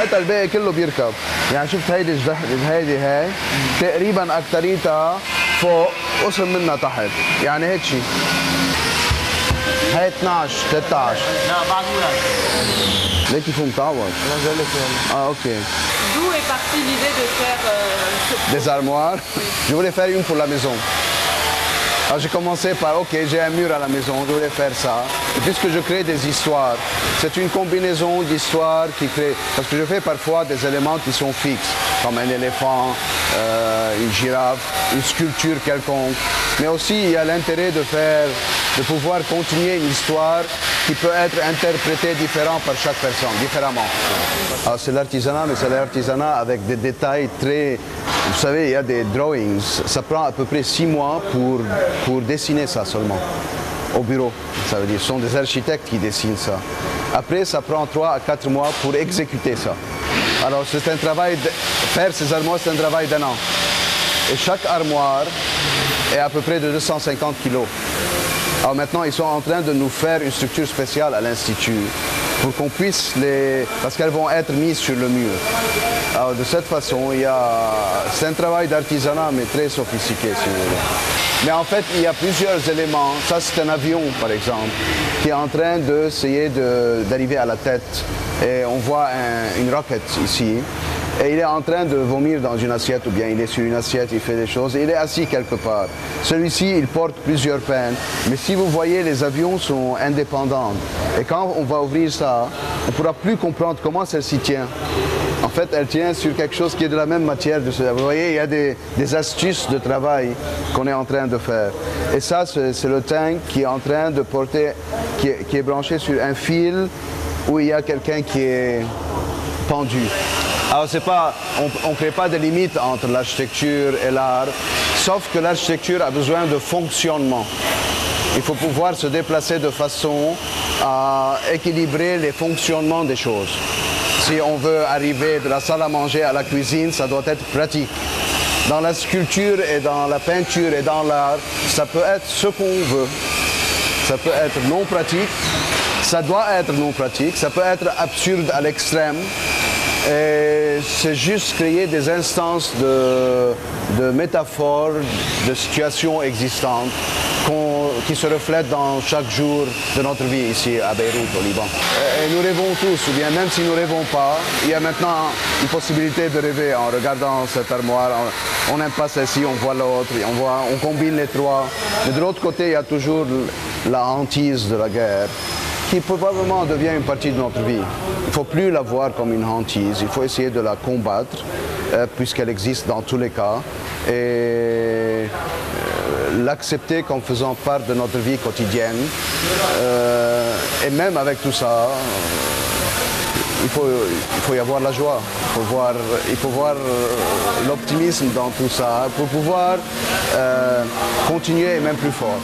ساعتها الباقي كله بيركب. يعني شفت هيدي هيدي هاي تقريبا اكتريتها فوق قسم منها تحت، يعني هيك شيء. هاي 12 13. لا بعد ولاد. ليك كيف متعود؟ ok. D'où est partie l'idée de faire ce Des armoires. Je voulais faire une pour la maison. Alors j'ai commencé par, ok, j'ai un mur à la maison, je voulais faire ça. Et puisque je crée des histoires, c'est une combinaison d'histoires qui crée... Parce que je fais parfois des éléments qui sont fixes, comme un éléphant, une girafe, une sculpture quelconque. Mais aussi, il y a l'intérêt de pouvoir continuer une histoire qui peut être interprétée différemment par chaque personne, différemment. Alors c'est l'artisanat, mais c'est l'artisanat avec des détails très... Vous savez, il y a des drawings, ça prend à peu près 6 mois pour dessiner ça seulement, au bureau. Ça veut dire, ce sont des architectes qui dessinent ça. Après, ça prend 3 à 4 mois pour exécuter ça. Alors c'est un travail, faire ces armoires, c'est un travail d'1 an. Et chaque armoire est à peu près de 250 kilos. Alors maintenant, ils sont en train de nous faire une structure spéciale à l'Institut pour qu'on puisse les... parce qu'elles vont être mises sur le mur. Alors de cette façon, c'est un travail d'artisanat, mais très sophistiqué, si vous voulez. Mais en fait, il y a plusieurs éléments. Ça, c'est un avion, par exemple, qui est en train d'essayer d'arriver à la tête. Et on voit une roquette ici. Et il est en train de vomir dans une assiette, ou bien il est sur une assiette, il fait des choses, et il est assis quelque part. Celui-ci, il porte plusieurs peines, mais si vous voyez, les avions sont indépendants. Et quand on va ouvrir ça, on ne pourra plus comprendre comment celle-ci tient. En fait, elle tient sur quelque chose qui est de la même matière. Vous voyez, il y a des astuces de travail qu'on est en train de faire. Et ça, c'est le tank qui est en train de porter, qui est branché sur un fil où il y a quelqu'un qui est pendu. Alors on ne crée pas de limite entre l'architecture et l'art, sauf que l'architecture a besoin de fonctionnement. Il faut pouvoir se déplacer de façon à équilibrer les fonctionnements des choses. Si on veut arriver de la salle à manger à la cuisine, ça doit être pratique. Dans la sculpture et dans la peinture et dans l'art, ça peut être ce qu'on veut. Ça peut être non pratique, ça doit être non pratique, ça peut être absurde à l'extrême. Et c'est juste créer des instances de métaphores, de situations existantes qui se reflètent dans chaque jour de notre vie ici à Beyrouth, au Liban. Et nous rêvons tous, ou bien même si nous ne rêvons pas, il y a maintenant une possibilité de rêver en regardant cette armoire. On n'aime pas celle-ci, on voit l'autre, on combine les trois. Mais de l'autre côté, il y a toujours la hantise de la guerre, qui probablement devient une partie de notre vie. Il ne faut plus la voir comme une hantise, il faut essayer de la combattre, puisqu'elle existe dans tous les cas, et l'accepter comme faisant part de notre vie quotidienne. Et même avec tout ça, il faut y avoir la joie, il faut voir l'optimisme dans tout ça, pour pouvoir continuer même plus fort.